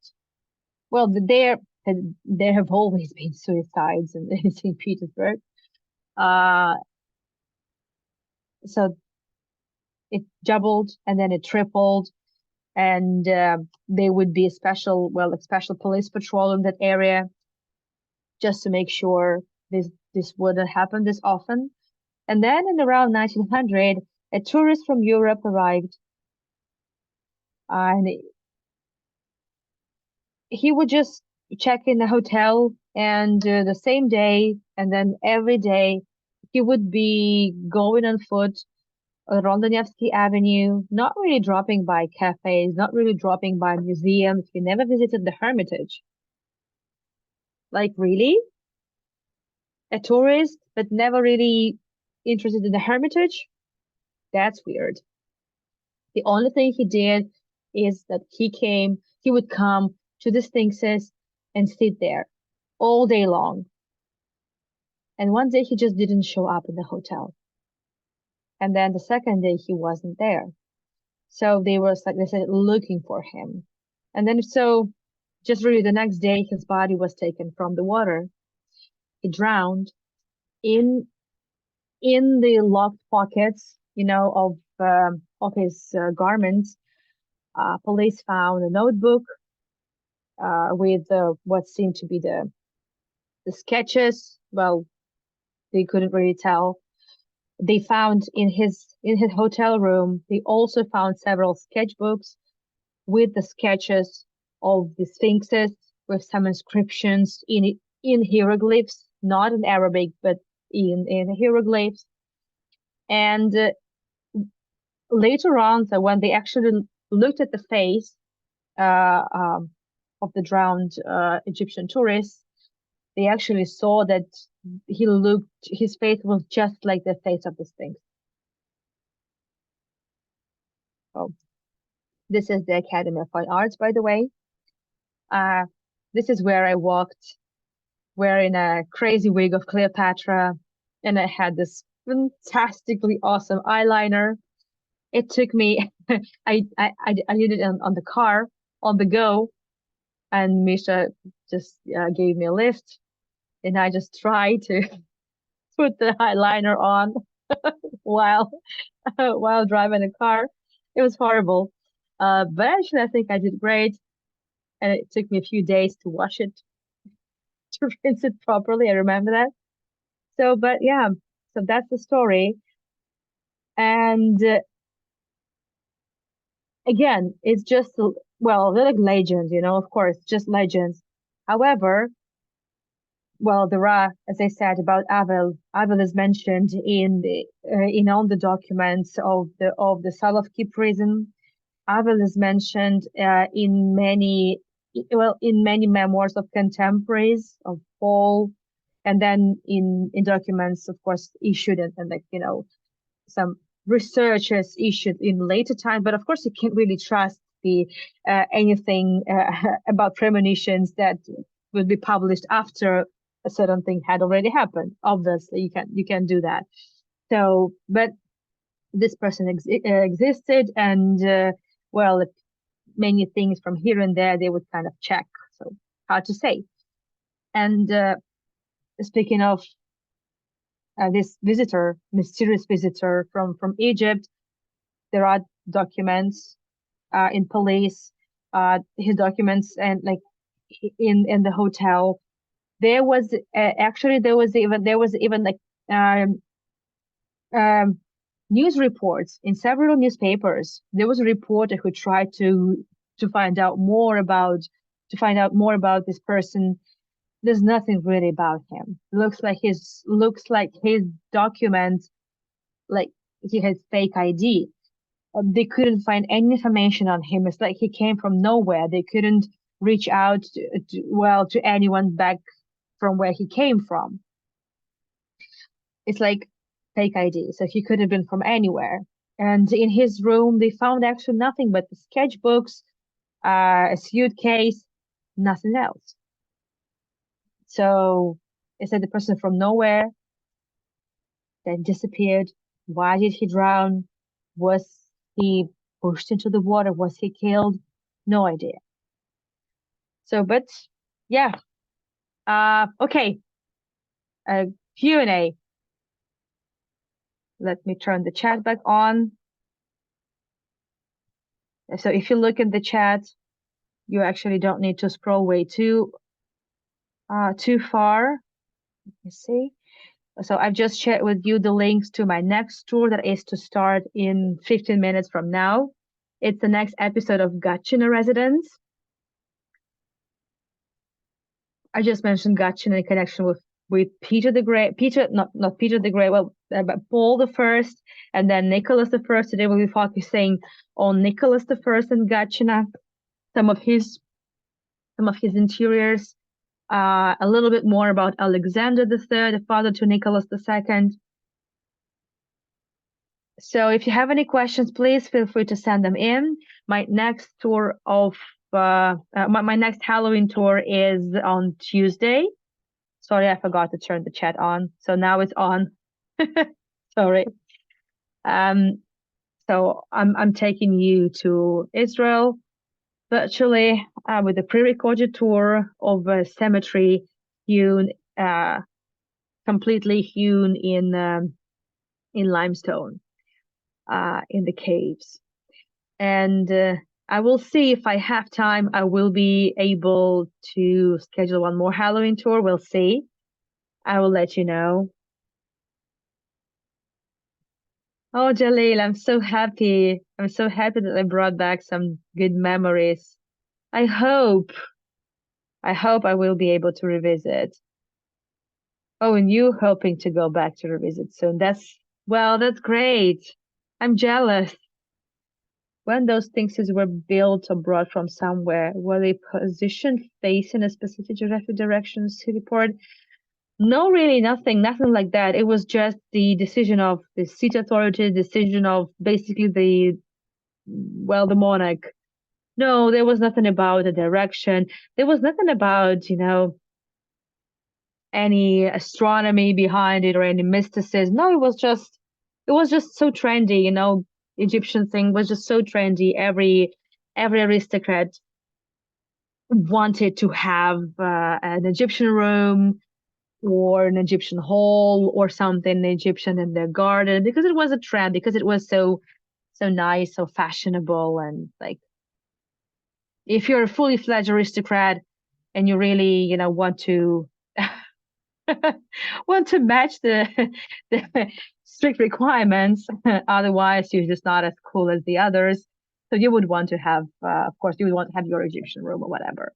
Well, there have always been suicides in St. Petersburg. So it doubled, and then it tripled, and there would be a special police patrol in that area just to make sure this wouldn't happen this often. And then in around 1900, a tourist from Europe arrived, and he would just check in the hotel, and the same day, and then every day, he would be going on foot around the Nevsky Avenue, not really dropping by cafes, not really dropping by museums. He never visited the Hermitage. Like, really? A tourist, but never really interested in the Hermitage? That's weird. The only thing he did is that he would come to the Sphinxes and sit there all day long. And one day he just didn't show up in the hotel. And then the second day he wasn't there. So they were, like they said, looking for him. And then so just really the next day his body was taken from the water. He drowned in the locked pockets, of his garments. Police found a notebook with what seemed to be the sketches. Well, they couldn't really tell. They found in his hotel room. They also found several sketchbooks with the sketches of the sphinxes with some inscriptions in hieroglyphs, not in Arabic, but in hieroglyphs. And later on, so when they actually looked at the face uh, um, of the drowned Egyptian tourist, they actually saw that his face was just like the face of the Sphinx. Oh, this is the Academy of Fine Arts, by the way. Uh, this is where I walked, wearing a crazy wig of Cleopatra, and I had this fantastically awesome eyeliner. It took me, I did it on the car, on the go, and Misha just gave me a lift, and I just tried to put the eyeliner on while while driving the car. It was horrible. But actually, I think I did great, and it took me a few days to wash it, to rinse it properly. I remember that. So, but yeah, so that's the story. And again, it's just, well, they're like legends, of course, just legends. However, well, there are, as I said, about Avel. Avel is mentioned in all the documents of the Salovki prison. Avel is mentioned in many memoirs of contemporaries of Paul, and then in documents, of course, issued and like some researchers issued in later time. But of course, you can't really trust the anything about premonitions that will be published after a certain thing had already happened. Obviously, you can do that. So, but this person existed, and well, many things from here and there they would kind of check. So hard to say. And speaking of this mysterious visitor from Egypt, there are documents in police, his documents, and like in the hotel. There was actually there was even like um, um, news reports in several newspapers. There was a reporter who tried to find out more about this person. There's nothing really about him. Looks like his document, like he has fake ID. They couldn't find any information on him. It's like he came from nowhere. They couldn't reach out to anyone back from where he came from. It's like fake ID. So he could have been from anywhere. And in his room, they found actually nothing but the sketchbooks, a suitcase, nothing else. So is that the person from nowhere then disappeared? Why did he drown? Was he pushed into the water? Was he killed? No idea. So, but yeah. Okay. Q&A. Let me turn the chat back on. So if you look in the chat, you actually don't need to scroll way too far. Let me see. So I've just shared with you the links to my next tour that is to start in 15 minutes from now. It's the next episode of Gatchina Residence. I just mentioned Gatchin in connection with Peter the Great. Peter, not Peter the Great. Well, but Paul the First, and then Nicholas the First. Today we'll be focusing on Nicholas the First and Gatchina, some of his some of his interiors. A little bit more about Alexander the Third, the father to Nicholas the Second. So if you have any questions, please feel free to send them in. My next tour of my next Halloween tour is on Tuesday. Sorry, I forgot to turn the chat on. So now it's on. Sorry. Um, so I'm taking you to Israel virtually with a pre-recorded tour of a cemetery hewn, completely hewn in limestone, in the caves. And I will see if I have time. I will be able to schedule one more Halloween tour. We'll see. I will let you know. Oh, Jalil, I'm so happy. I'm so happy that I brought back some good memories. I hope, I hope I will be able to revisit. Oh, and you hoping to go back to revisit soon. Well, that's great. I'm jealous. When those things were built or brought from somewhere, were they positioned facing a specific geographic direction to the port? No, really, nothing like that. It was just the decision of the city authority, decision of basically the monarch. No, there was nothing about the direction. There was nothing about, any astronomy behind it or any mysticism. No, it was just so trendy, Egyptian thing was just so trendy. Every aristocrat wanted to have an Egyptian room or an Egyptian hall or something Egyptian in their garden because it was a trend, because it was so nice, so fashionable, and like if you're a fully fledged aristocrat and you really, want to want to match the strict requirements, otherwise you're just not as cool as the others. So you would want to have, of course, you would want to have your Egyptian room or whatever.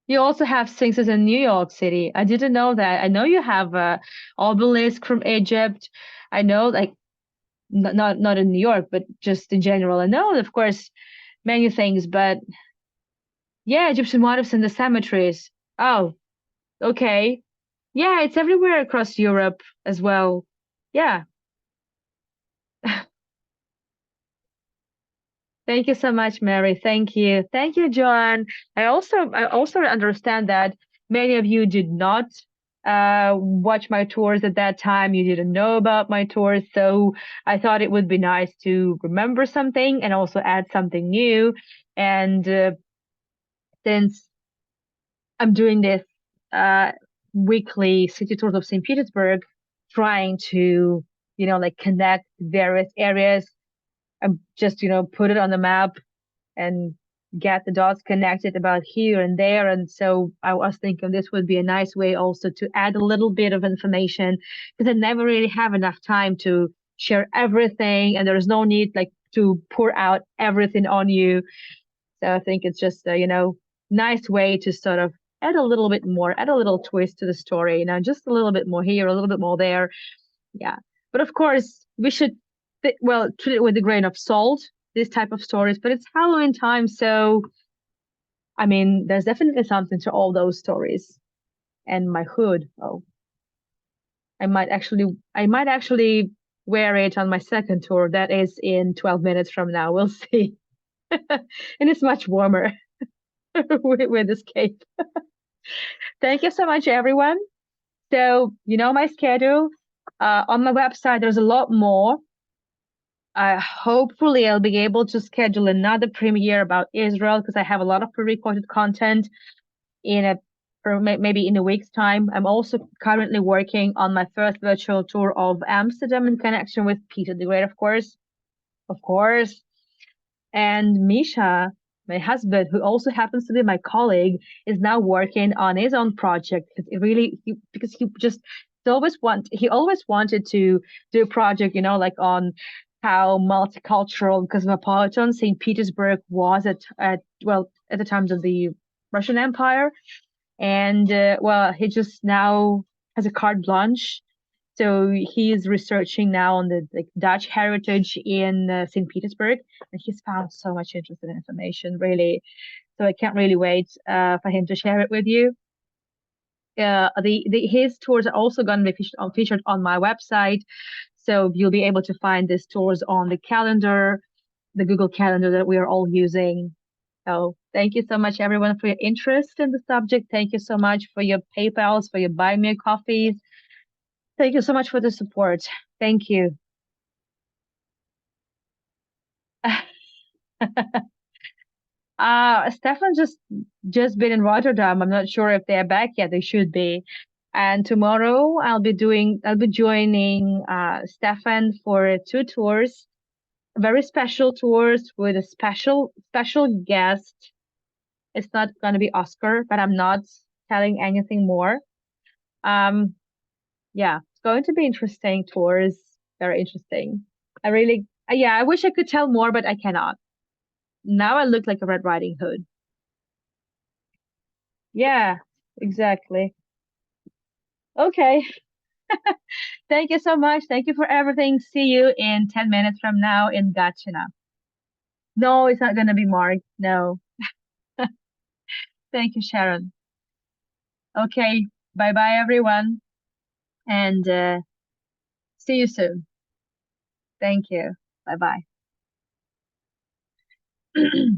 You also have sphinxes in New York City. I didn't know that. I know you have a obelisk from Egypt. I know, like, not in New York, but just in general. I know, of course, many things, but yeah, Egyptian motifs in the cemeteries. Oh, okay. Yeah, it's everywhere across Europe as well. Yeah. Thank you so much, Mary. Thank you. Thank you, Joanne. I also understand that many of you did not watch my tours at that time. You didn't know about my tours. So I thought it would be nice to remember something and also add something new. And since I'm doing this uh, weekly city tours of St. Petersburg, trying to, like connect various areas, and just, put it on the map and get the dots connected about here and there. And so I was thinking this would be a nice way also to add a little bit of information, because I never really have enough time to share everything, and there's no need like to pour out everything on you. So I think it's just a, nice way to sort of add a little bit more, add a little twist to the story, just a little bit more here, a little bit more there. Yeah. But of course, we should, well, treat it with a grain of salt, this type of stories, but it's Halloween time. So, I mean, there's definitely something to all those stories. And my hood, oh, I might actually wear it on my second tour. That is in 12 minutes from now. We'll see. And it's much warmer with this cape. Thank you so much, everyone. So, my schedule. On my website, there's a lot more. Hopefully, I'll be able to schedule another premiere about Israel, because I have a lot of pre-recorded content maybe in a week's time. I'm also currently working on my first virtual tour of Amsterdam in connection with Peter the Great, of course. And Misha, my husband, who also happens to be my colleague, is now working on his own project, because he always wanted to do a project, like on how multicultural and cosmopolitan Saint Petersburg was at the times of the Russian Empire. And well, he just now has a carte blanche. So he is researching now on the like Dutch heritage in St. Petersburg, and he's found so much interesting information, really. So I can't really wait for him to share it with you. The his tours are also going to be featured on my website, so you'll be able to find these tours on the calendar, the Google Calendar that we are all using. So thank you so much, everyone, for your interest in the subject. Thank you so much for your PayPals, for your buy me a coffees. Thank you so much for the support. Thank you. Stefan just been in Rotterdam. I'm not sure if they're back yet. They should be. And tomorrow I'll be joining Stefan for two tours, very special tours with a special guest. It's not gonna be Oscar, but I'm not telling anything more. Um, yeah, it's going to be interesting tours. Very interesting. Yeah, I wish I could tell more, but I cannot. Now I look like a Red Riding Hood. Yeah, exactly. Okay. Thank you so much. Thank you for everything. See you in 10 minutes from now in Gatchina. No, it's not going to be Mark. No. Thank you, Sharon. Okay. Bye bye, everyone. And see you soon. Thank you. Bye bye.